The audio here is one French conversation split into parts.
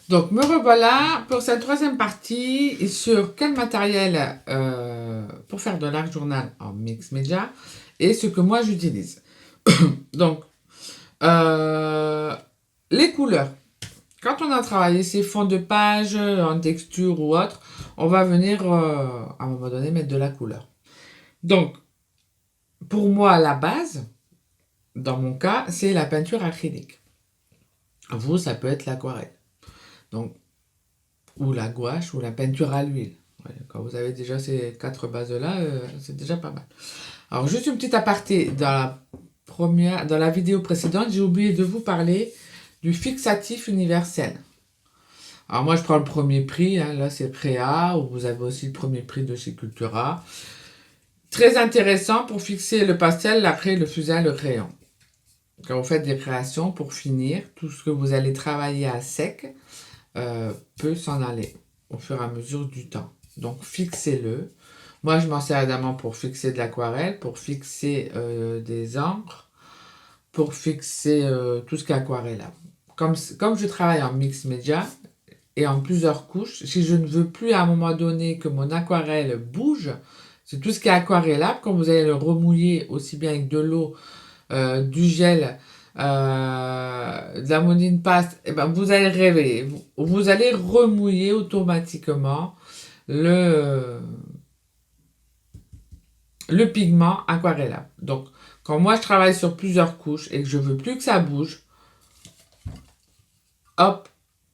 Donc, me revoilà pour cette troisième partie sur quel matériel pour faire de l'art journal en mix média et ce que moi j'utilise. Donc, euh, les couleurs. Quand on a travaillé ces fonds de page en texture ou autre, on va venir à un moment donné mettre de la couleur. Donc, pour moi, la base, dans mon cas, c'est la peinture acrylique. Vous, ça peut être l'aquarelle. Donc, ou la gouache, ou la peinture à l'huile. Ouais, quand vous avez déjà ces quatre bases-là, c'est déjà pas mal. Alors, juste une petite aparté. Dans la vidéo précédente, j'ai oublié de vous parler du fixatif universel. Alors, moi, je prends le premier prix. Hein, là, c'est Créa, ou vous avez aussi le premier prix de chez Cultura. Très intéressant pour fixer le pastel, la craie, le fusain, le crayon. Quand vous faites des créations, pour finir, tout ce que vous allez travailler à sec peut s'en aller au fur et à mesure du temps. Donc fixez-le. Moi je m'en sers évidemment pour fixer de l'aquarelle, pour fixer des encres, pour fixer tout ce qui est aquarellable. Comme je travaille en mix média et en plusieurs couches, si je ne veux plus à un moment donné que mon aquarelle bouge, c'est tout ce qui est aquarellable, quand vous allez le remouiller aussi bien avec de l'eau, du gel, de la monine paste, et ben vous allez rêver. Vous allez remouiller automatiquement le, le pigment aquarellable. Donc, quand moi je travaille sur plusieurs couches et que je veux plus que ça bouge, hop,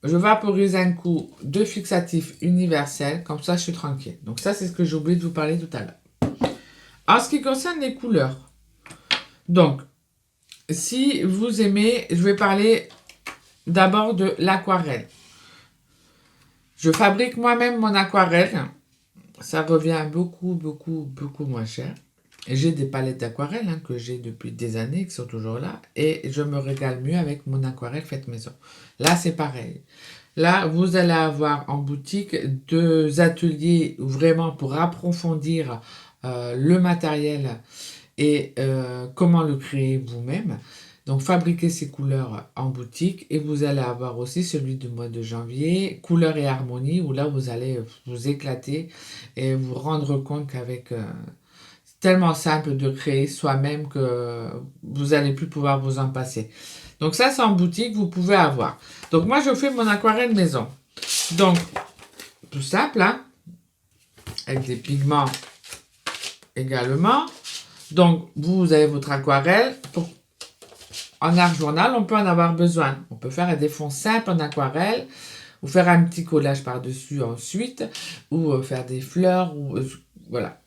je vaporise un coup de fixatif universel, comme ça je suis tranquille. Donc ça c'est ce que j'ai oublié de vous parler tout à l'heure. En ce qui concerne les couleurs, donc si vous aimez, je vais parler d'abord de l'aquarelle. Je fabrique moi-même mon aquarelle. Ça revient beaucoup moins cher. J'ai des palettes d'aquarelle que j'ai depuis des années, qui sont toujours là. Et je me régale mieux avec mon aquarelle faite maison. Là, c'est pareil. Là, vous allez avoir en boutique deux ateliers vraiment pour approfondir le matériel et comment le créer vous-même. Donc fabriquez ces couleurs en boutique et vous allez avoir aussi celui du mois de janvier, couleurs et harmonie, où là vous allez vous éclater et vous rendre compte qu'avec c'est tellement simple de créer soi-même que vous n'allez plus pouvoir vous en passer. Donc ça c'est en boutique, vous pouvez avoir. Donc moi je fais mon aquarelle maison. Donc tout simple, hein, avec des pigments également. Donc vous avez votre aquarelle. En art journal, on peut en avoir besoin. On peut faire des fonds simples en aquarelle, ou faire un petit collage par-dessus ensuite, ou faire des fleurs, ou voilà.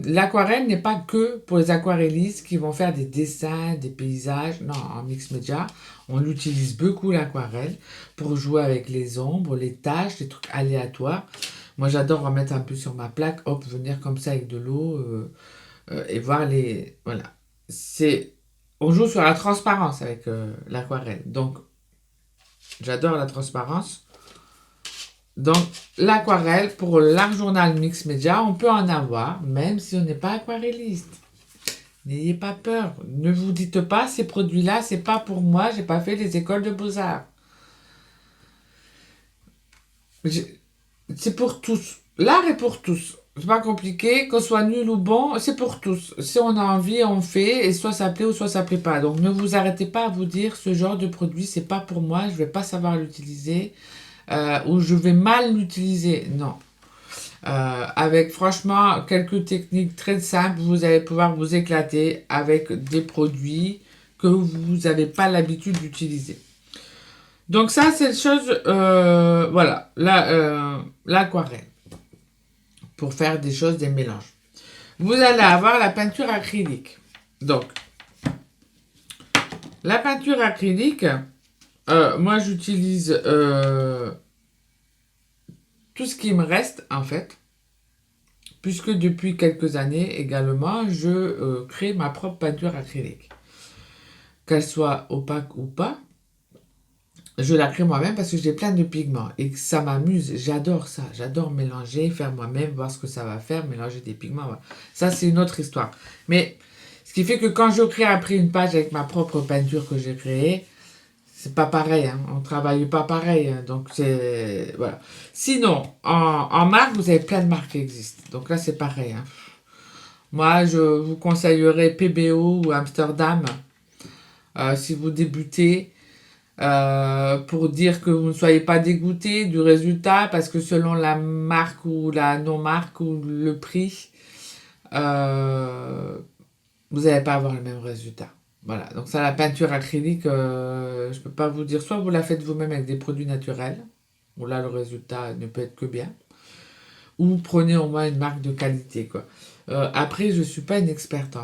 L'aquarelle n'est pas que pour les aquarellistes qui vont faire des dessins, des paysages. Non, en mix média, on utilise beaucoup l'aquarelle pour jouer avec les ombres, les taches, les trucs aléatoires. Moi, j'adore en mettre un peu sur ma plaque, hop, venir comme ça avec de l'eau et voir les... Voilà. C'est on joue sur la transparence avec l'aquarelle. Donc, j'adore la transparence. Donc, l'aquarelle, pour l'art journal mix média, on peut en avoir, même si on n'est pas aquarelliste. N'ayez pas peur. Ne vous dites pas, ces produits-là, c'est pas pour moi, j'ai pas fait les écoles de beaux-arts. C'est pour tous. L'art est pour tous. C'est pas compliqué, qu'on soit nul ou bon, c'est pour tous. Si on a envie, on fait, et soit ça plaît ou soit ça plaît pas. Donc ne vous arrêtez pas à vous dire ce genre de produit, c'est pas pour moi, je vais pas savoir l'utiliser, ou je vais mal l'utiliser. Non. Avec franchement quelques techniques très simples, vous allez pouvoir vous éclater avec des produits que vous n'avez pas l'habitude d'utiliser. Donc ça, c'est une chose, voilà, l'aquarelle pour faire des choses, des mélanges. Vous allez avoir la peinture acrylique. Donc, la peinture acrylique, moi j'utilise tout ce qui me reste en fait, puisque depuis quelques années également, je crée ma propre peinture acrylique. Qu'elle soit opaque ou pas, je la crée moi-même parce que j'ai plein de pigments et que ça m'amuse. J'adore ça. J'adore mélanger, faire moi-même, voir ce que ça va faire, mélanger des pigments. Voilà. Ça, c'est une autre histoire. Mais ce qui fait que quand je crée après une page avec ma propre peinture que j'ai créée, c'est pas pareil, hein. On travaille pas pareil, hein. Donc c'est... Voilà. Sinon, en marque, vous avez plein de marques qui existent. Donc là, c'est pareil, hein. Moi, je vous conseillerais PBO ou Amsterdam si vous débutez. Pour dire que vous ne soyez pas dégoûté du résultat, parce que selon la marque ou la non-marque ou le prix, euh, vous n'allez pas avoir le même résultat. Voilà, donc ça, la peinture acrylique, je peux pas vous dire, soit vous la faites vous-même avec des produits naturels, où là le résultat ne peut être que bien, ou prenez au moins une marque de qualité, quoi. Après, je suis pas une experte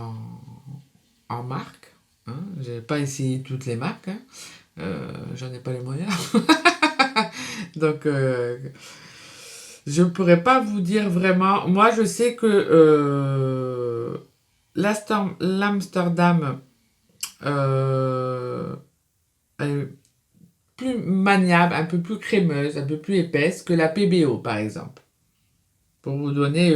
en marque, hein, j'ai pas essayé toutes les marques, hein. J'en ai pas les moyens. Donc, je pourrais pas vous dire vraiment. Moi, je sais que l'Amsterdam euh, est plus maniable, un peu plus crémeuse, un peu plus épaisse que la PBO, par exemple. Pour vous donner,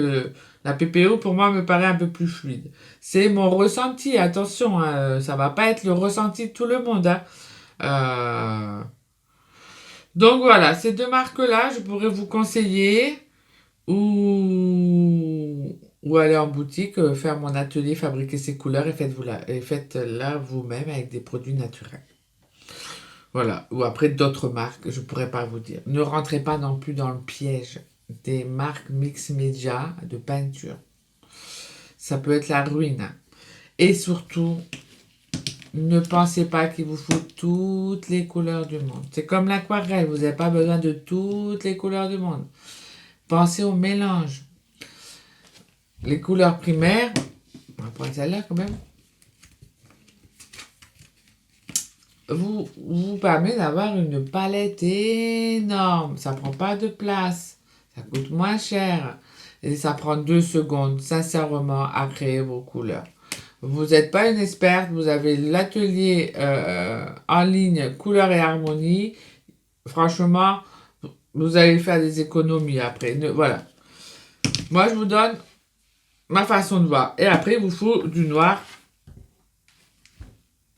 la PPO, pour moi, me paraît un peu plus fluide. C'est mon ressenti, attention, hein, ça va pas être le ressenti de tout le monde, hein. Euh, Donc voilà, ces deux marques-là, je pourrais vous conseiller ou aller en boutique, faire mon atelier, fabriquer ces couleurs et faites-la vous-même avec des produits naturels. Voilà, ou après d'autres marques, je pourrais pas vous dire. Ne rentrez pas non plus dans le piège des marques mix média de peinture. Ça peut être la ruine. Et surtout, ne pensez pas qu'il vous faut toutes les couleurs du monde. C'est comme l'aquarelle, vous n'avez pas besoin de toutes les couleurs du monde. Pensez au mélange. Les couleurs primaires, on va prendre celle-là quand même, vous permet d'avoir une palette énorme. Ça prend pas de place. Ça coûte moins cher. Et ça prend 2 secondes, sincèrement, à créer vos couleurs. Vous n'êtes pas une experte, vous avez l'atelier en ligne Couleurs et Harmonie. Franchement, vous allez faire des économies après. Voilà. Moi, je vous donne ma façon de voir. Et après, il vous faut du noir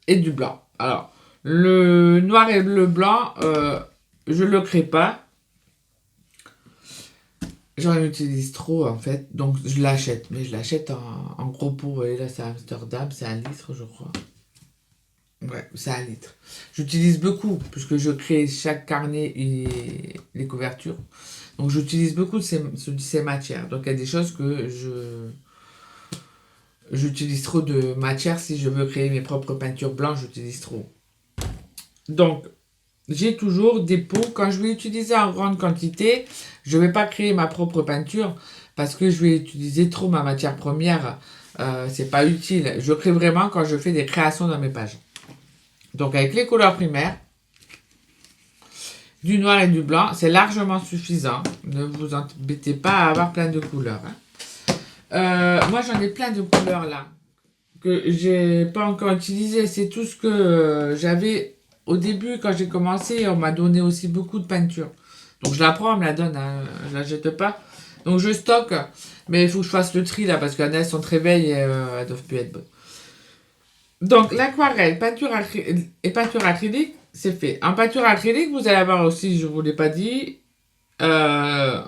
et du blanc. Alors, le noir et le blanc, je ne le crée pas. J'en utilise trop en fait, donc je l'achète. Mais je l'achète en gros pot. Et là, c'est Amsterdam, c'est 1 litre, je crois. Ouais, c'est 1 litre. J'utilise beaucoup, puisque je crée chaque carnet et les couvertures. Donc j'utilise beaucoup de ces matières. Donc il y a des choses que j'utilise trop de matière. Si je veux créer mes propres peintures blanches, j'utilise trop. Donc j'ai toujours des pots. Quand je vais utiliser en grande quantité, je ne vais pas créer ma propre peinture parce que je vais utiliser trop ma matière première. C'est pas utile. Je crée vraiment quand je fais des créations dans mes pages. Donc avec les couleurs primaires, du noir et du blanc, c'est largement suffisant. Ne vous embêtez pas à avoir plein de couleurs, hein. Moi, j'en ai plein de couleurs là que j'ai pas encore utilisé. C'est tout ce que j'avais au début quand j'ai commencé. On m'a donné aussi beaucoup de peinture. Donc je la prends, on me la donne, hein, je la jette pas. Donc je stocke, mais il faut que je fasse le tri là parce qu'elles sont très vieilles et elles doivent plus être bonnes. Donc l'aquarelle, et peinture acrylique, c'est fait. En peinture acrylique, vous allez avoir aussi, je ne vous l'ai pas dit, euh,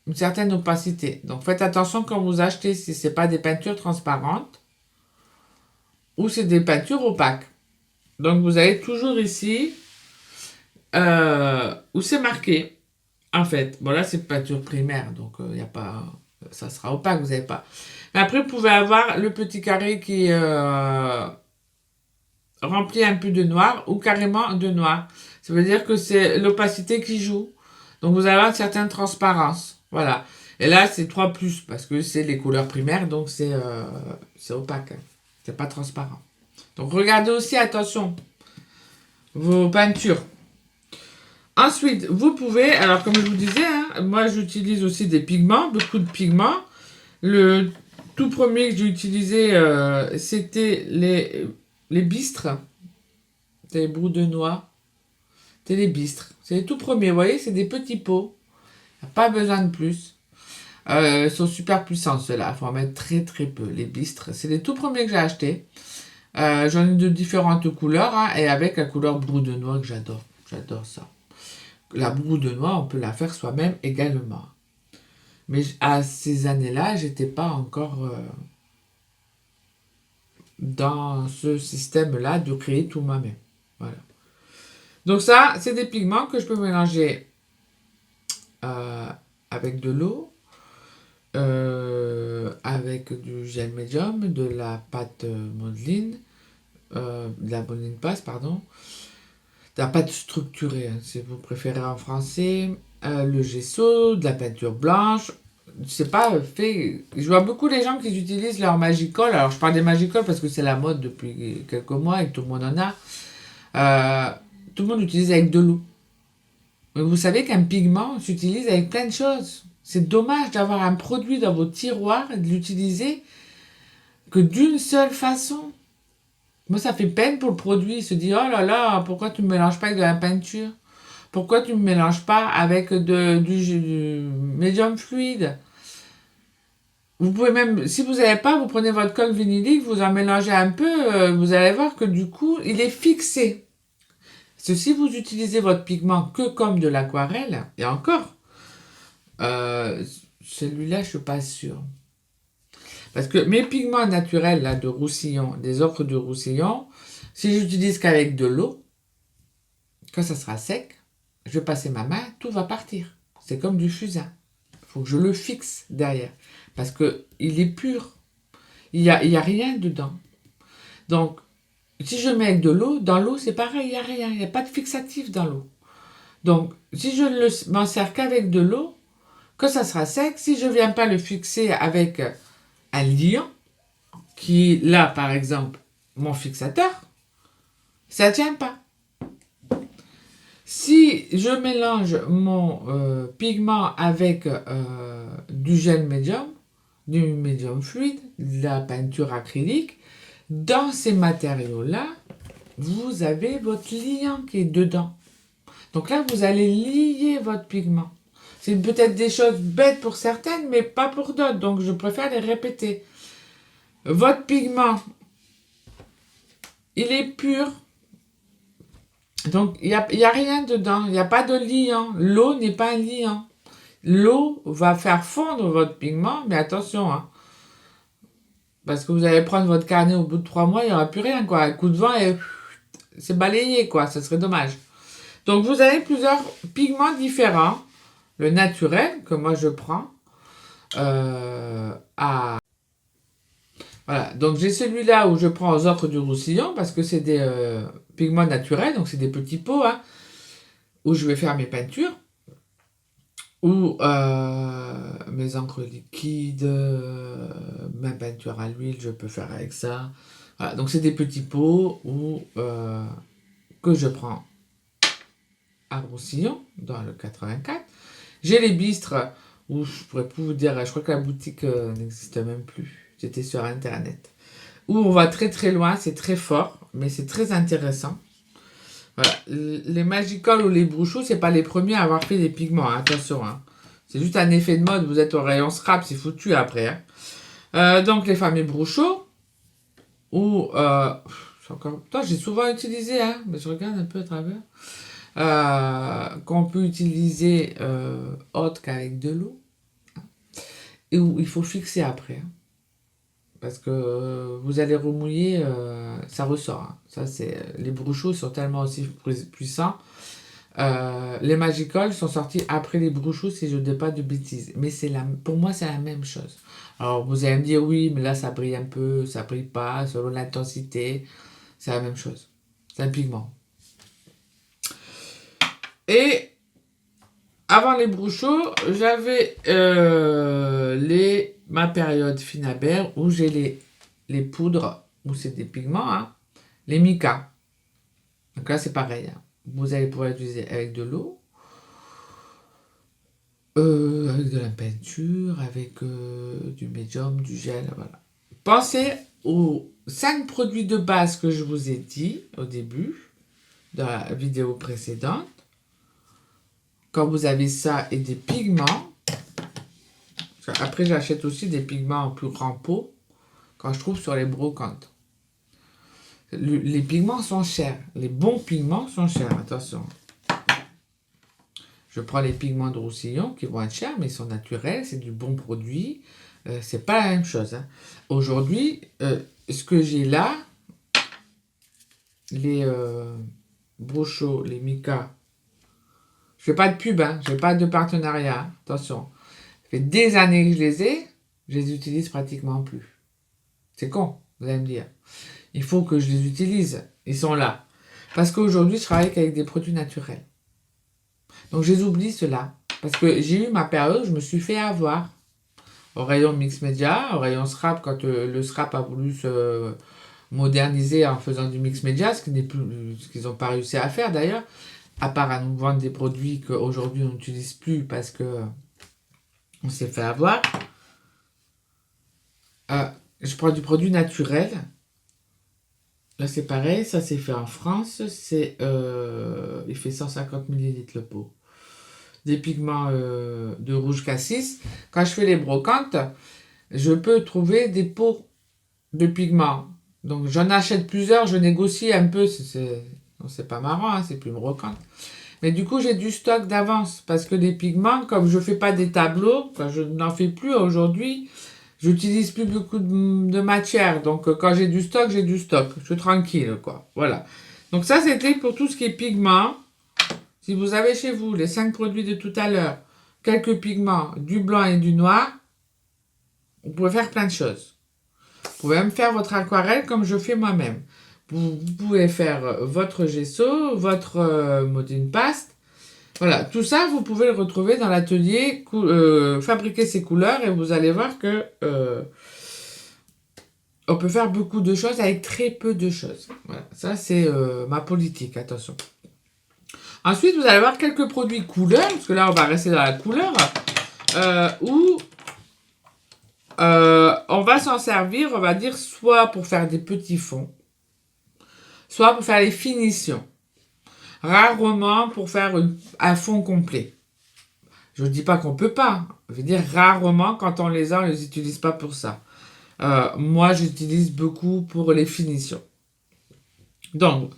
une certaine opacité. Donc faites attention quand vous achetez si ce n'est pas des peintures transparentes ou c'est des peintures opaques. Donc vous avez toujours ici où c'est marqué. En fait, bon là c'est peinture primaire, donc il y a pas, ça sera opaque, vous n'avez pas. Mais après vous pouvez avoir le petit carré qui rempli un peu de noir ou carrément de noir. Ça veut dire que c'est l'opacité qui joue. Donc vous avez une certaine transparence. Voilà. Et là, c'est 3 plus parce que c'est les couleurs primaires, donc c'est opaque, hein. C'est pas transparent. Donc regardez aussi, attention, vos peintures. Ensuite, vous pouvez, alors comme je vous disais, hein, moi j'utilise aussi des pigments, beaucoup de pigments. Le tout premier que j'ai utilisé, c'était les bistres. C'est les brous de noix. C'est les bistres. C'est les tout premiers, vous voyez, c'est des petits pots. Pas besoin de plus. Ils sont super puissants ceux-là. Il faut en mettre très très peu. Les bistres, c'est les tout premiers que j'ai achetés. J'en ai de différentes couleurs, hein, et avec la couleur brou de noix que j'adore. J'adore ça. La brou de noix, on peut la faire soi-même également. Mais à ces années-là, j'étais pas encore dans ce système-là de créer tout moi-même. Voilà. Donc ça, c'est des pigments que je peux mélanger euh, avec de l'eau, avec du gel médium, de la pâte modeline, de la modeline passe, pardon, de la pâte structurée, hein, si vous préférez en français, le gesso, de la peinture blanche. C'est pas fait. Je vois beaucoup les gens qui utilisent leur Magicolle. Alors, je parle des Magicolle parce que c'est la mode depuis quelques mois et que tout le monde en a. Tout le monde l'utilise avec de l'eau. Mais vous savez qu'un pigment s'utilise avec plein de choses. C'est dommage d'avoir un produit dans vos tiroirs et de l'utiliser que d'une seule façon. Moi, ça fait peine pour le produit. Il se dit, oh là là, pourquoi tu ne me mélanges pas avec de la peinture? Pourquoi tu ne me mélanges pas avec du médium fluide? Vous pouvez même, si vous n'avez pas, vous prenez votre colle vinylique, vous en mélangez un peu, vous allez voir que du coup, il est fixé. Parce que si vous utilisez votre pigment que comme de l'aquarelle, et encore, euh, celui-là, je suis pas sûre. Parce que mes pigments naturels là, de Roussillon, des ocres de Roussillon, si j'utilise qu'avec de l'eau, quand ça sera sec, je vais passer ma main, tout va partir. C'est comme du fusain. Il faut que je le fixe derrière. Parce qu'il est pur. Il y a rien dedans. Donc, si je mets avec de l'eau, dans l'eau, c'est pareil, il n'y a rien. Il n'y a pas de fixatif dans l'eau. Donc, si je ne m'en sers qu'avec de l'eau, quand ça sera sec, si je ne viens pas le fixer avec un liant, qui est là, par exemple, mon fixateur, ça ne tient pas. Si je mélange mon pigment avec du gel médium, du médium fluide, de la peinture acrylique, dans ces matériaux-là, vous avez votre liant qui est dedans. Donc là, vous allez lier votre pigment. C'est peut-être des choses bêtes pour certaines, mais pas pour d'autres. Donc je préfère les répéter. Votre pigment, il est pur. Donc il n'y a rien dedans. Il n'y a pas de liant. L'eau n'est pas un liant. L'eau va faire fondre votre pigment, mais attention, hein, parce que vous allez prendre votre carnet au bout de 3 mois, il n'y aura plus rien, quoi. Un coup de vent et c'est balayé, quoi. Ça serait dommage. Donc vous avez plusieurs pigments différents. Le naturel, que moi je prends, à... Voilà, donc j'ai celui-là où je prends aux ocres du Roussillon, parce que c'est des pigments naturels, donc c'est des petits pots, hein, où je vais faire mes peintures, ou mes encres liquides, ma peinture à l'huile, je peux faire avec ça. Voilà, donc c'est des petits pots où, que je prends à Roussillon, dans le 84. J'ai les bistres où je pourrais plus vous dire, je crois que la boutique n'existe même plus. J'étais sur internet. Où on va très très loin, c'est très fort, mais c'est très intéressant. Voilà. Les Magicoll ou les Brouchot, c'est pas les premiers à avoir fait des pigments, hein, attention. Hein. C'est juste un effet de mode, vous êtes au rayon scrap, c'est foutu après. Hein. Donc les fameux Brouchot, ou... encore... Toi, j'ai souvent utilisé, hein, mais je regarde un peu à travers. Qu'on peut utiliser autre qu'avec de l'eau. Et où il faut le fixer après. Hein. Parce que vous allez remouiller, ça ressort. Hein. Ça, c'est, les Brouchot sont tellement aussi puissants. Les Magicoll sont sortis après les Brouchot, si je ne dis pas de bêtises. Mais pour moi, c'est la même chose. Alors, vous allez me dire, oui, mais là, ça brille un peu, ça brille pas, selon l'intensité. C'est la même chose. C'est un pigment. Et avant les Brouchot, j'avais ma période Finabert où j'ai les poudres, où c'est des pigments, hein, les mica. Donc là, c'est pareil. Hein. Vous allez pouvoir l'utiliser avec de l'eau, avec de la peinture, avec du médium, du gel, voilà. Pensez aux 5 produits de base que je vous ai dit au début, dans la vidéo précédente. Quand vous avez ça et des pigments, après j'achète aussi des pigments en plus grand pot quand je trouve sur les brocantes. Les pigments sont chers. Les bons pigments sont chers. Attention. Je prends les pigments de Roussillon qui vont être chers, mais ils sont naturels. C'est du bon produit. C'est pas la même chose. Hein. Aujourd'hui, ce que j'ai là, les Brochot, les Mica, je fais pas de pub, hein, je fais pas de partenariat. Hein. Attention. Ça fait des années que je les utilise pratiquement plus. C'est con, vous allez me dire. Il faut que je les utilise. Ils sont là. Parce qu'aujourd'hui, je travaille avec des produits naturels. Donc, je les oublie, ceux-là. Parce que j'ai eu ma période où je me suis fait avoir. Au rayon Mix Media, au rayon Scrap, quand le Scrap a voulu se moderniser en faisant du Mix Media, ce qu'ils n'ont pas réussi à faire d'ailleurs, à part à nous vendre des produits qu'aujourd'hui on n'utilise plus parce que on s'est fait avoir. Je prends du produit naturel. Là, c'est pareil, ça c'est fait en France. Il fait 150 ml le pot. Des pigments de rouge cassis. Quand je fais les brocantes, je peux trouver des pots de pigments. Donc j'en achète plusieurs, je négocie un peu. C'est pas marrant, hein, c'est plus une brocante. Mais du coup, j'ai du stock d'avance. Parce que les pigments, comme je fais pas des tableaux, quand je n'en fais plus aujourd'hui, j'utilise plus beaucoup de matière. Donc, quand j'ai du stock, j'ai du stock. Je suis tranquille, quoi. Voilà. Donc, ça, c'était pour tout ce qui est pigments. Si vous avez chez vous les 5 produits de tout à l'heure, quelques pigments, du blanc et du noir, vous pouvez faire plein de choses. Vous pouvez même faire votre aquarelle comme je fais moi-même. Vous pouvez faire votre gesso, votre Modine Paste. Voilà, tout ça, vous pouvez le retrouver dans l'atelier Fabriquer ses couleurs et vous allez voir que on peut faire beaucoup de choses avec très peu de choses. Voilà, ça c'est ma politique, attention. Ensuite, vous allez voir quelques produits couleurs, parce que là on va rester dans la couleur, où on va s'en servir, on va dire, soit pour faire des petits fonds, soit pour faire les finitions. Rarement pour faire un fond complet. Je ne dis pas qu'on peut pas. Je veux dire, rarement, quand on les a, on ne les utilise pas pour ça. Moi, j'utilise beaucoup pour les finitions. Donc,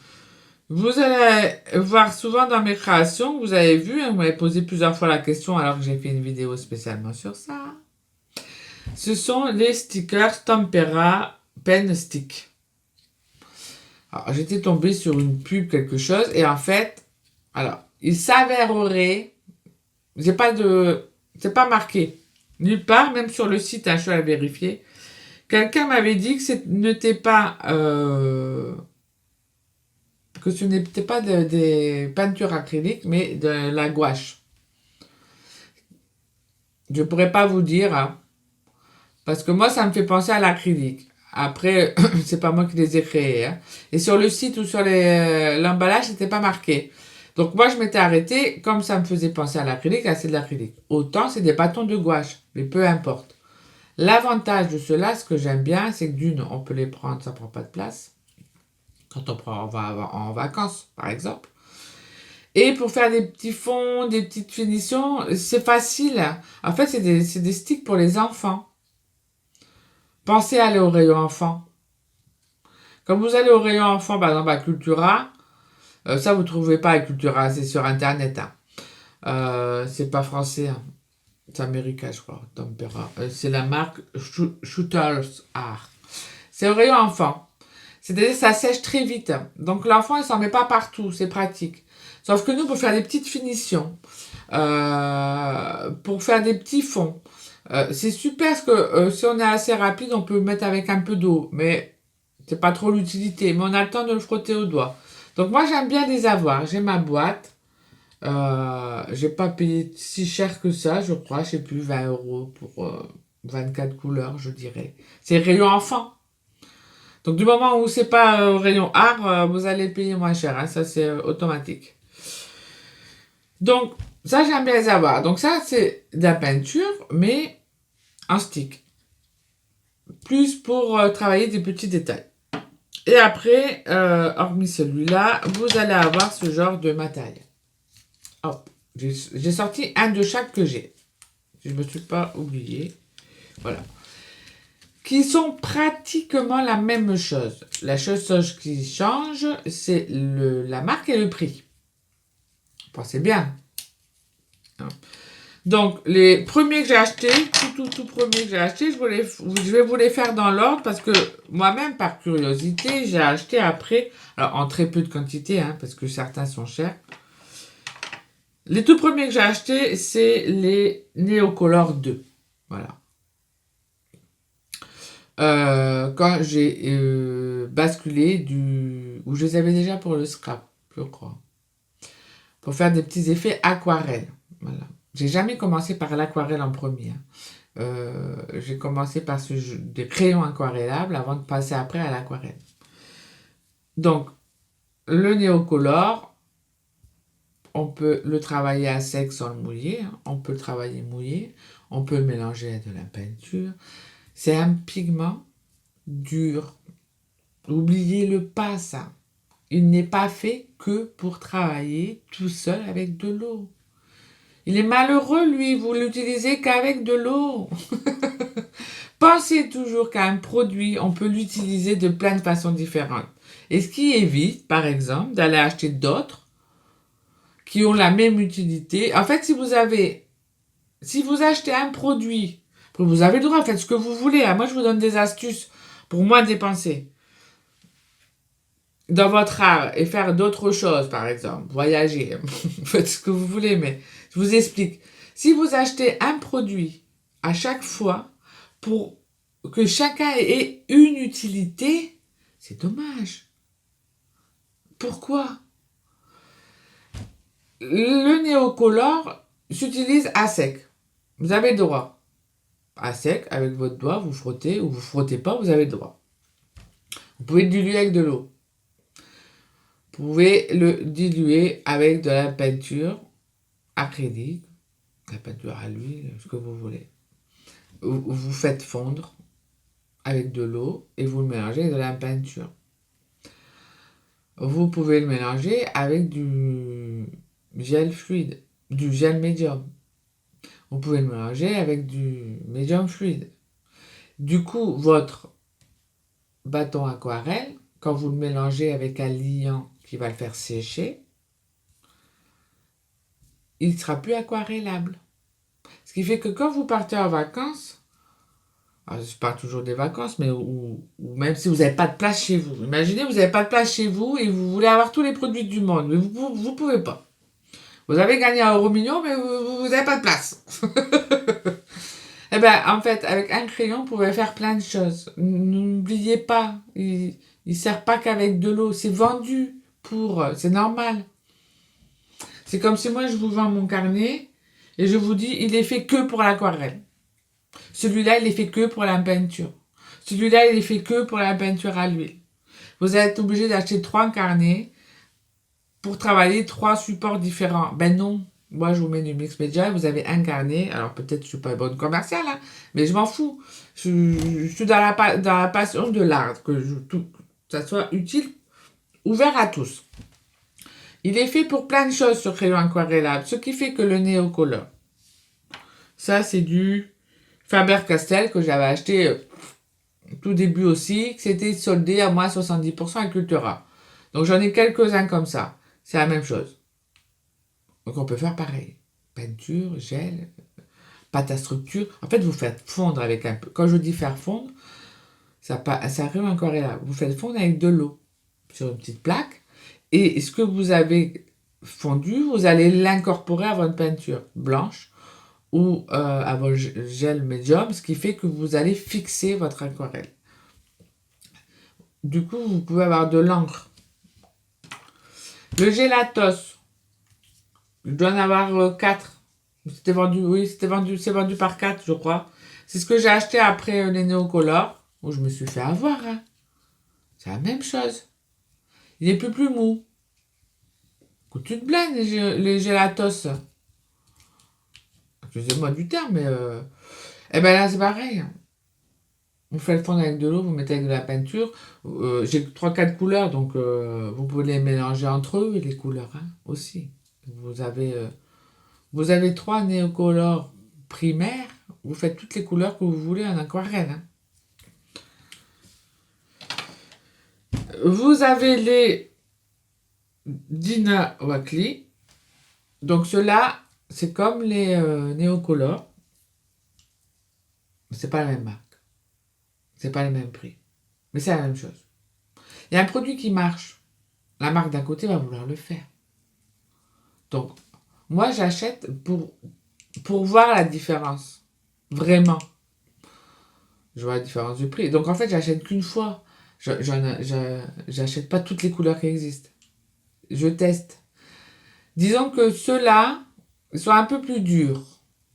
vous allez voir souvent dans mes créations, vous avez vu, vous m'avez posé plusieurs fois la question alors que j'ai fait une vidéo spécialement sur ça. Ce sont les stickers Tempera Pen Stick. Alors, j'étais tombée sur une pub, quelque chose, et en fait, alors, il s'avérerait, c'est pas marqué nulle part, même sur le site, hein, je suis allée vérifier. Quelqu'un m'avait dit que ce n'était pas, des peintures acryliques, mais de la gouache. Je pourrais pas vous dire, hein, parce que moi, ça me fait penser à l'acrylique. Après, c'est pas moi qui les ai créés. Hein. Et sur le site ou sur l'emballage, c'était pas marqué. Donc moi, je m'étais arrêtée, comme ça me faisait penser à l'acrylique, c'est de l'acrylique. Autant, c'est des bâtons de gouache, mais peu importe. L'avantage de cela, ce que j'aime bien, c'est que d'une, on peut les prendre, ça prend pas de place. Quand on va en vacances, par exemple. Et pour faire des petits fonds, des petites finitions, c'est facile. En fait, c'est des sticks pour les enfants. Pensez à aller au rayon enfant. Quand vous allez au rayon enfant, par exemple à Cultura, ça vous ne trouvez pas à Cultura, c'est sur Internet. Hein. C'est pas français, hein. C'est américain, je crois. Tempera. C'est la marque Shooters Art. C'est au rayon enfant. C'est-à-dire que ça sèche très vite. Donc l'enfant, il s'en met pas partout, c'est pratique. Sauf que nous, pour faire des petites finitions, pour faire des petits fonds, c'est super parce que si on est assez rapide, on peut le mettre avec un peu d'eau. Mais c'est pas trop l'utilité. Mais on a le temps de le frotter au doigt. Donc moi, j'aime bien les avoir. J'ai ma boîte. J'ai pas payé si cher que ça, je crois. Je sais plus, 20 € pour 24 couleurs, je dirais. C'est rayon enfant. Donc du moment où c'est pas rayon art, vous allez payer moins cher. Hein, ça, c'est automatique. Donc, ça, j'aime bien les avoir. Donc ça, c'est de la peinture, mais en stick. Plus pour travailler des petits détails. Et après, hormis celui-là, vous allez avoir ce genre de matériel. Hop, j'ai sorti un de chaque que j'ai. Je ne me suis pas oublié. Voilà. qui sont pratiquement la même chose. La chose qui change, c'est la marque et le prix. Pensez bien. Donc, les premiers que j'ai achetés, tout premiers que j'ai achetés, je vais vous les faire dans l'ordre parce que moi-même, par curiosité, j'ai acheté après, alors en très peu de quantité, hein, parce que certains sont chers. Les tout premiers que j'ai achetés, c'est les Neocolor 2. Voilà. Quand j'ai basculé où je les avais déjà pour le scrap, je crois. Pour faire des petits effets aquarelle. Voilà. J'ai jamais commencé par l'aquarelle en premier. J'ai commencé par des crayons aquarellables avant de passer après à l'aquarelle. Donc, le néocolor, on peut le travailler à sec sans le mouiller. On peut le travailler mouillé. On peut le mélanger avec de la peinture. C'est un pigment dur. N'oubliez-le pas, ça. Il n'est pas fait que pour travailler tout seul avec de l'eau. Il est malheureux, lui, vous l'utilisez qu'avec de l'eau. Pensez toujours qu'un produit, on peut l'utiliser de plein de façons différentes. Et ce qui évite, par exemple, d'aller acheter d'autres qui ont la même utilité. En fait, si vous achetez un produit, vous avez le droit, faites ce que vous voulez. Moi, je vous donne des astuces pour moins dépenser dans votre art et faire d'autres choses, par exemple, voyager, faites ce que vous voulez, mais je vous explique. Si vous achetez un produit à chaque fois pour que chacun ait une utilité, c'est dommage. Pourquoi? Le néocolor s'utilise à sec. Vous avez le droit. À sec, avec votre doigt, vous frottez ou vous frottez pas, vous avez le droit. Vous pouvez le diluer avec de l'eau. Vous pouvez le diluer avec de la peinture acrylique, la peinture à l'huile, ce que vous voulez. Vous faites fondre avec de l'eau et vous le mélangez avec de la peinture. Vous pouvez le mélanger avec du gel fluide, du gel médium. Vous pouvez le mélanger avec du médium fluide. Du coup, votre bâton aquarelle, quand vous le mélangez avec un liant qui va le faire sécher, il ne sera plus aquarellable. Ce qui fait que quand vous partez en vacances, alors c'est pas toujours des vacances, mais ou même si vous n'avez pas de place chez vous. Imaginez, vous n'avez pas de place chez vous et vous voulez avoir tous les produits du monde, mais vous ne pouvez pas. Vous avez gagné un euro million, mais vous n'avez pas de place. Eh bien, en fait, avec un crayon, vous pouvez faire plein de choses. N'oubliez pas, il ne sert pas qu'avec de l'eau. C'est vendu c'est normal. C'est comme si moi, je vous vends mon carnet et je vous dis, il est fait que pour l'aquarelle. Celui-là, il est fait que pour la peinture. Celui-là, il est fait que pour la peinture à l'huile. Vous êtes obligé d'acheter 3 carnets pour travailler 3 supports différents. Ben non. Moi, je vous mets du mix média, vous avez un carnet. Alors, peut-être que je ne suis pas une bonne commerciale, hein, mais je m'en fous. Je suis dans la passion de l'art, que ça soit utile, ouvert à tous. Il est fait pour plein de choses sur crayon aquarellable, ce qui fait que le néocolor, ça, c'est du Faber-Castell que j'avais acheté tout début aussi, que c'était soldé à moins 70% à Cultura. Donc, j'en ai quelques-uns comme ça. C'est la même chose. Donc on peut faire pareil. Peinture, gel, pâte à structure. En fait, vous faites fondre avec un peu. Quand je dis faire fondre, ça arrive encore là. Vous faites fondre avec de l'eau sur une petite plaque. Et ce que vous avez fondu, vous allez l'incorporer à votre peinture blanche ou à votre gel médium, ce qui fait que vous allez fixer votre aquarelle. Du coup, vous pouvez avoir de l'encre. Le gélatos, je dois en avoir 4. C'est vendu par 4, je crois. C'est ce que j'ai acheté après les néocolors, où je me suis fait avoir. Hein. C'est la même chose. Il est plus mou. Coûte une blinde, les gélatos. Excusez-moi du terme, mais... Eh ben là, c'est pareil. Vous faites fondre avec de l'eau, vous mettez avec de la peinture. J'ai 3-4 couleurs, donc vous pouvez les mélanger entre eux, les couleurs, hein, aussi. Vous avez 3 néocolores primaires, vous faites toutes les couleurs que vous voulez en aquarelle. Hein. Vous avez les Dina Wakley. Donc ceux-là, c'est comme les Neocolor. C'est pas la même marque. C'est pas le même prix. Mais c'est la même chose. Il y a un produit qui marche. La marque d'à côté va vouloir le faire. Donc, moi, j'achète pour voir la différence. Vraiment. Je vois la différence du prix. Donc, en fait, j'achète qu'une fois. J'achète pas toutes les couleurs qui existent. Je teste. Disons que ceux-là sont un peu plus durs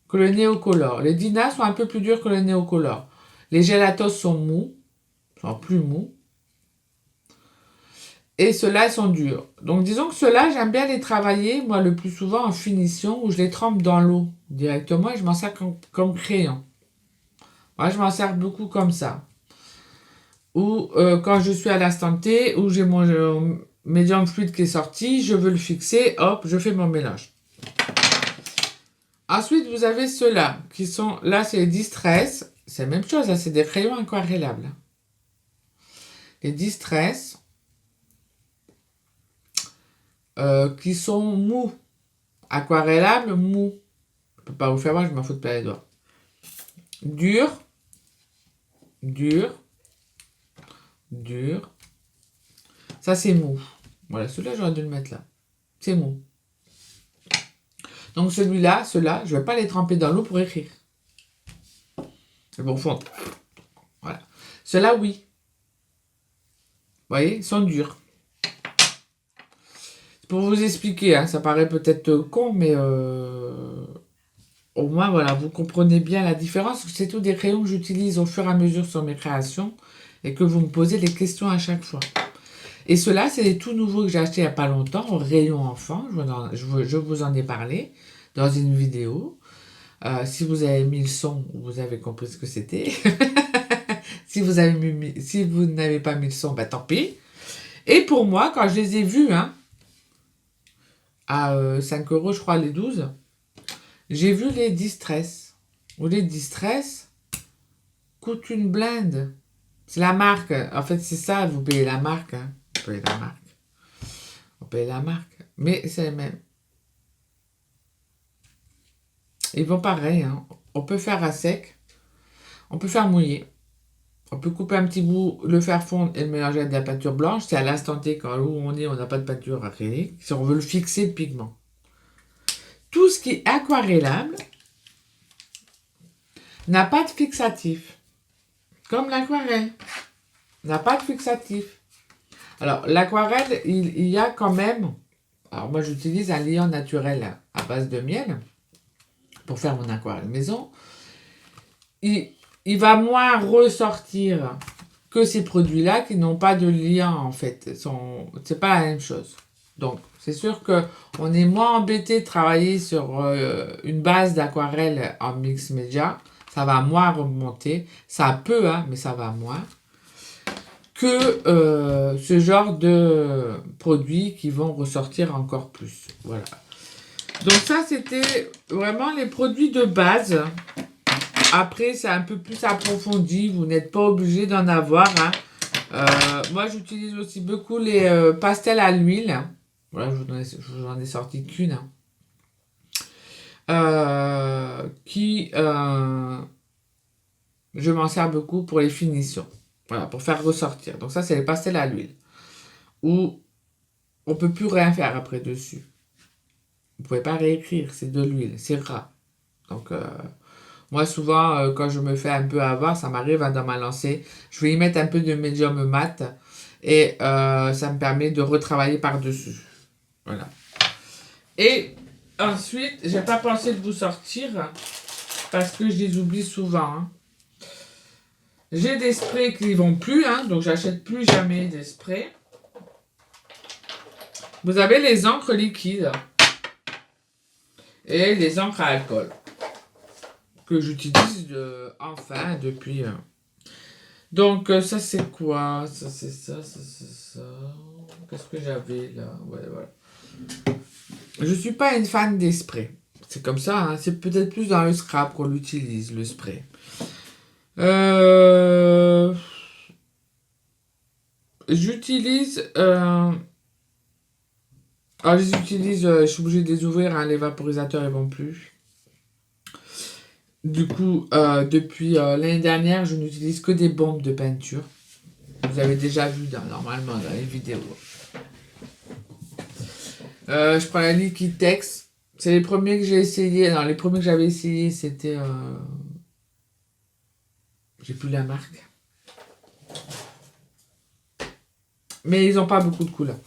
que le Neocolor. Les Dina sont un peu plus durs que le Neocolor. Les Gelatos sont mous, sont plus mous. Et ceux-là, ils sont durs. Donc, disons que ceux-là, j'aime bien les travailler, moi, le plus souvent en finition, où je les trempe dans l'eau directement et je m'en sers comme crayon. Moi, je m'en sers beaucoup comme ça. Ou quand je suis à l'instant T, où j'ai mon médium fluide qui est sorti, je veux le fixer, hop, je fais mon mélange. Ensuite, vous avez ceux-là, qui sont, là, c'est les Distress. C'est la même chose, là, c'est des crayons aquarellables. Les Distress, qui sont mous. Aquarellables, mous. Je peux pas vous faire voir, je m'en fous de pas les doigts. Dur, dur, dur. Ça, c'est mou. Voilà, celui-là, j'aurais dû le mettre là. C'est mou. Donc, celui-là, ceux-là, je vais pas les tremper dans l'eau pour écrire. Ils vont fondre. Voilà. Ceux-là, oui. Vous voyez, ils sont durs. Pour vous expliquer, hein, ça paraît peut-être con, mais au moins, voilà, vous comprenez bien la différence. C'est tous des crayons que j'utilise au fur et à mesure sur mes créations et que vous me posez des questions à chaque fois. Et ceux-là, c'est des tout nouveaux que j'ai achetés il n'y a pas longtemps au rayon enfant. Je vous en ai parlé dans une vidéo. Si vous avez mis le son, vous avez compris ce que c'était. Si vous n'avez pas mis le son, bah tant pis. Et pour moi, quand je les ai vus, hein, à 5 euros, je crois, les 12, j'ai vu les Distress. Ou les Distress coûtent une blinde. C'est la marque. En fait, c'est ça, vous payez la marque. Hein. Vous payez la marque. Vous payez la marque. Mais c'est les mêmes. Ils vont pareil. Hein. On peut faire à sec. On peut faire mouiller. On peut couper un petit bout, le faire fondre et le mélanger avec de la peinture blanche. C'est à l'instant T, quand où on est, on n'a pas de peinture acrylique. Si on veut le fixer de pigment. Tout ce qui est aquarellable n'a pas de fixatif. Comme l'aquarelle. N'a pas de fixatif. Alors, l'aquarelle, il y a quand même... Alors, moi, j'utilise un liant naturel à base de miel pour faire mon aquarelle maison. Il va moins ressortir que ces produits-là qui n'ont pas de liant, en fait. C'est pas la même chose. Donc, c'est sûr qu'on est moins embêté de travailler sur une base d'aquarelle en mix média. Ça va moins remonter. Ça peut, hein, mais ça va moins. Que ce genre de produits qui vont ressortir encore plus. Voilà. Donc ça, c'était vraiment les produits de base. Après, c'est un peu plus approfondi. Vous n'êtes pas obligé d'en avoir. Hein. Moi, j'utilise aussi beaucoup les pastels à l'huile. Voilà, je vous en ai sorti qu'une. Je m'en sers beaucoup pour les finitions. Voilà, pour faire ressortir. Donc ça, c'est les pastels à l'huile. Où on peut plus rien faire après dessus. Vous pouvez pas réécrire, c'est de l'huile, c'est gras. Donc, moi, souvent, quand je me fais un peu avoir, ça m'arrive hein, dans ma lancée, je vais y mettre un peu de médium mat et ça me permet de retravailler par-dessus. Voilà. Et ensuite, j'ai pas pensé de vous sortir parce que je les oublie souvent. Hein. J'ai des sprays qui vont plus, hein, donc j'achète plus jamais des sprays. Vous avez les encres liquides et les encres à alcool que j'utilise enfin depuis. Donc ça c'est quoi? Ça c'est ça, ça c'est ça. Qu'est-ce que j'avais là? Ouais, voilà. Je suis pas une fan des sprays. C'est comme ça, hein. C'est peut-être plus dans le scrap qu'on l'utilise, le spray. j'utilise... alors, je les utilise, je suis obligée de les ouvrir, hein, les vaporisateurs, ils vont plus. Du coup, depuis l'année dernière, je n'utilise que des bombes de peinture. Vous avez déjà vu normalement dans les vidéos. Je prends la Liquitex. C'est les premiers que j'ai essayé. Non, les premiers que j'avais essayé, c'était... J'ai plus la marque. Mais ils n'ont pas beaucoup de couleurs.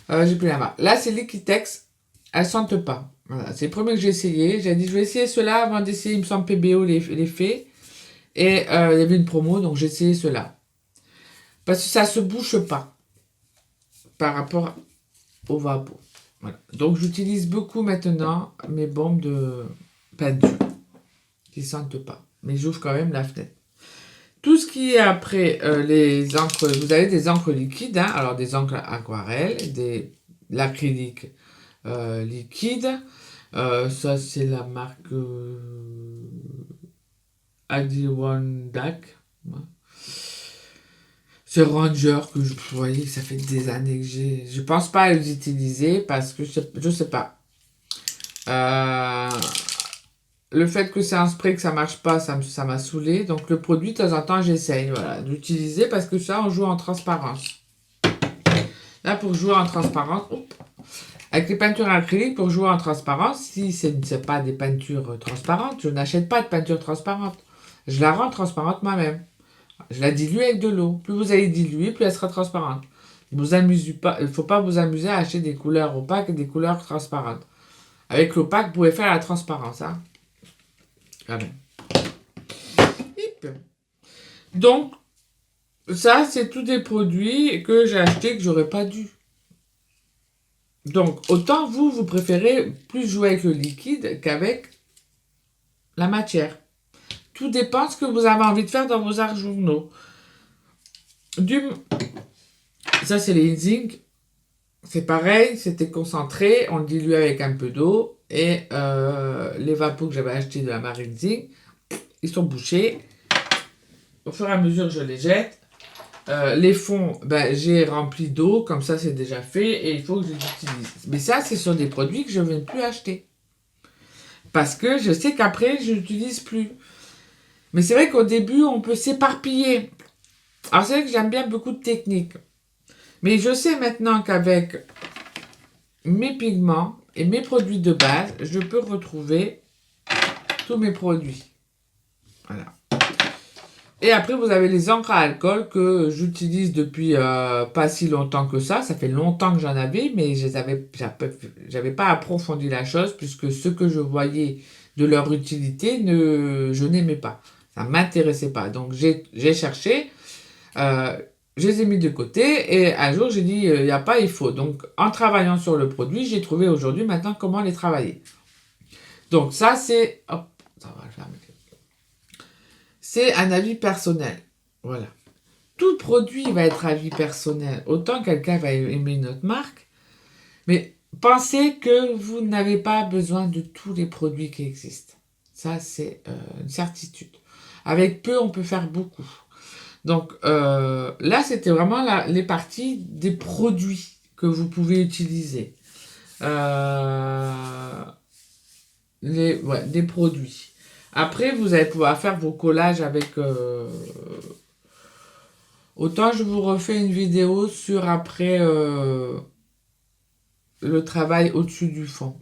J'ai plus la marque. Là, c'est Liquitex. Elles sentent pas. Voilà, c'est les premiers que j'ai essayé. J'ai dit, je vais essayer ceux-là avant d'essayer, il me semble, PBO les faits. Et il y avait une promo, donc j'ai essayé ceux-là. Parce que ça se bouche pas par rapport au vapeau. Voilà. Donc j'utilise beaucoup maintenant mes bombes de peinture qui sentent pas. Mais j'ouvre quand même la fenêtre. Tout ce qui est après les encres, vous avez des encres liquides, hein, alors des encres aquarelles, l'acrylique liquide. Ça c'est la marque Adirondack. Ouais. C'est Ranger que vous voyez, ça fait des années que j'ai. Je pense pas à les utiliser parce que je sais pas. Le fait que c'est un spray que ça marche pas, ça m'a saoulé. Donc le produit, de temps en temps, j'essaye voilà, d'utiliser parce que ça, on joue en transparence. Là, pour jouer en transparence, avec les peintures acryliques, pour jouer en transparence, si ce n'est pas des peintures transparentes, je n'achète pas de peinture transparente. Je la rends transparente moi-même. Je la dilue avec de l'eau. Plus vous allez diluer, plus elle sera transparente. Vous amusez pas, il ne faut pas vous amuser à acheter des couleurs opaques et des couleurs transparentes. Avec l'opaque, vous pouvez faire la transparence. Hein. Voilà. Donc, ça, c'est tous des produits que j'ai achetés que j'aurais pas dû. Donc, autant vous préférez plus jouer avec le liquide qu'avec la matière. Tout dépend de ce que vous avez envie de faire dans vos arts journaux. Ça, c'est les zinc. C'est pareil, c'était concentré, on le dilue avec un peu d'eau. Et les vapos que j'avais achetés de la marine zinc, ils sont bouchés. Au fur et à mesure, je les jette. Les fonds, j'ai rempli d'eau, comme ça c'est déjà fait, et il faut que je les utilise. Mais ça, c'est sur des produits que je ne vais plus acheter. Parce que je sais qu'après, je n'utilise plus. Mais c'est vrai qu'au début, on peut s'éparpiller. Alors c'est vrai que j'aime bien beaucoup de techniques. Mais je sais maintenant qu'avec mes pigments et mes produits de base, je peux retrouver tous mes produits. Voilà. Et après, vous avez les encres à alcool que j'utilise depuis pas si longtemps que ça. Ça fait longtemps que j'en avais, mais j'avais pas approfondi la chose puisque ce que je voyais de leur utilité, je n'aimais pas. Ça m'intéressait pas. Donc, j'ai cherché, je les ai mis de côté et un jour, j'ai dit, il n'y a pas, il faut. Donc, en travaillant sur le produit, j'ai trouvé aujourd'hui maintenant comment les travailler. Donc, ça, c'est... Hop, ça va, je vais remettre. C'est un avis personnel. Voilà. Tout produit va être avis personnel. Autant quelqu'un va aimer une autre marque. Mais pensez que vous n'avez pas besoin de tous les produits qui existent. Ça, c'est une certitude. Avec peu, on peut faire beaucoup. Donc, là, c'était vraiment les parties des produits que vous pouvez utiliser. Des produits. Après, vous allez pouvoir faire vos collages avec... Autant je vous refais une vidéo sur après le travail au-dessus du fond.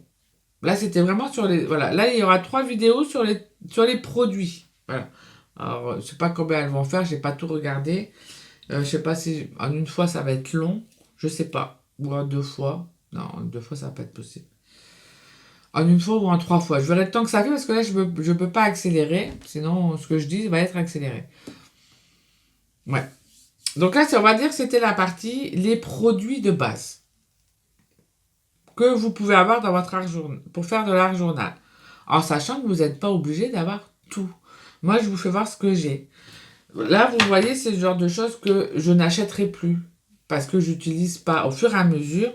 Là, c'était vraiment sur les... Voilà. Là, il y aura 3 vidéos sur les produits. Voilà. Alors, je ne sais pas combien elles vont faire. Je n'ai pas tout regardé. Je ne sais pas si en une fois, ça va être long. Je ne sais pas. Ou en 2 fois. Non, en 2 fois, ça va pas être possible. En une fois ou en 3 fois. Je verrai le temps que ça fait parce que là, je ne peux pas accélérer. Sinon, ce que je dis va être accéléré. Ouais. Donc là, on va dire que c'était la partie les produits de base que vous pouvez avoir dans votre art journal pour faire de l'art journal. En sachant que vous n'êtes pas obligé d'avoir tout. Moi, je vous fais voir ce que j'ai. Là, vous voyez, c'est le genre de choses que je n'achèterai plus parce que j'utilise pas. Au fur et à mesure,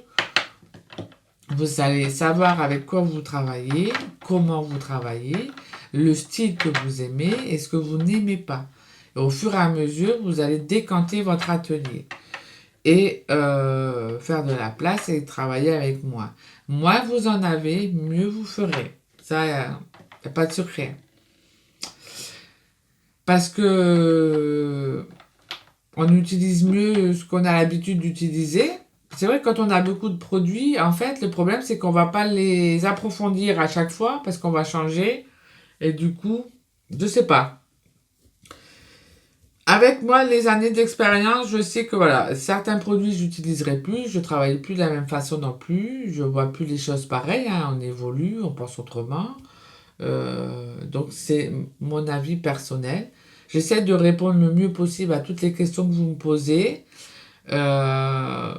vous allez savoir avec quoi vous travaillez, comment vous travaillez, le style que vous aimez et ce que vous n'aimez pas. Et au fur et à mesure, vous allez décanter votre atelier. et faire de la place et travailler avec moi. Moins vous en avez, mieux vous ferez. Ça, il n'y a pas de secret. Parce que on utilise mieux ce qu'on a l'habitude d'utiliser. C'est vrai que quand on a beaucoup de produits, en fait, le problème, c'est qu'on va pas les approfondir à chaque fois parce qu'on va changer. Et du coup, je sais pas. Avec moi, les années d'expérience, je sais que voilà, certains produits, j'utiliserai plus, je travaille plus de la même façon non plus, je vois plus les choses pareilles, hein, on évolue, on pense autrement. Donc c'est mon avis personnel. J'essaie de répondre le mieux possible à toutes les questions que vous me posez. Euh,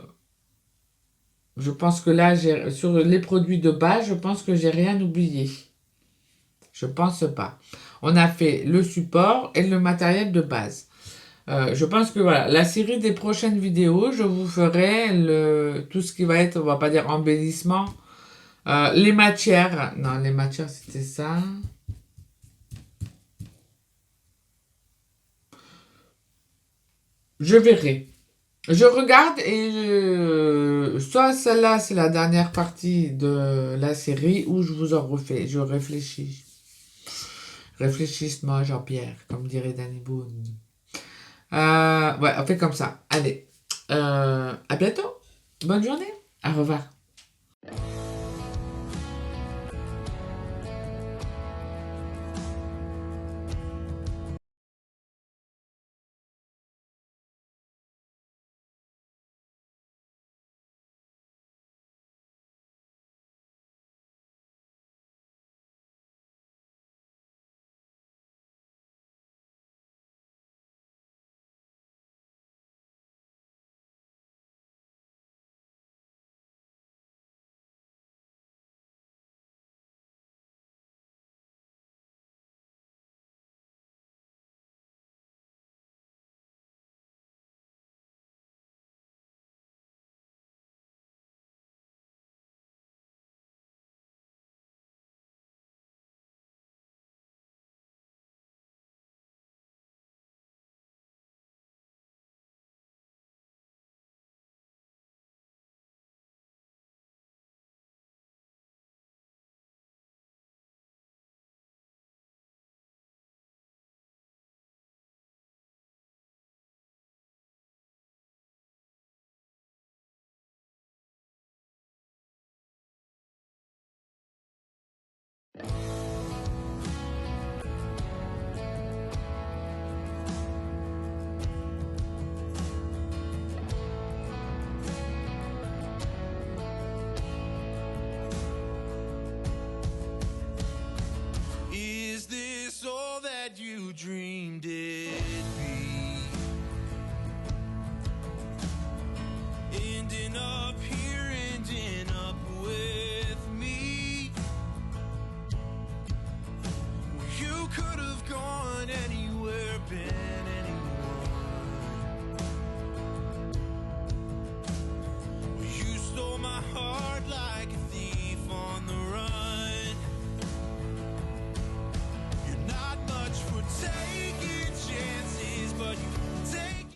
je pense que là, sur les produits de base, je pense que j'ai rien oublié. Je pense pas. On a fait le support et le matériel de base. Je pense que voilà, la série des prochaines vidéos, je vous ferai tout ce qui va être, on va pas dire embellissement, les matières. Non, les matières, c'était ça. Je verrai. Je regarde et soit celle-là, c'est la dernière partie de la série ou je vous en refais. Je réfléchis. Réfléchisse-moi, Jean-Pierre, comme dirait Danny Boone. Ouais, on fait comme ça. Allez. À bientôt. Bonne journée. Au revoir.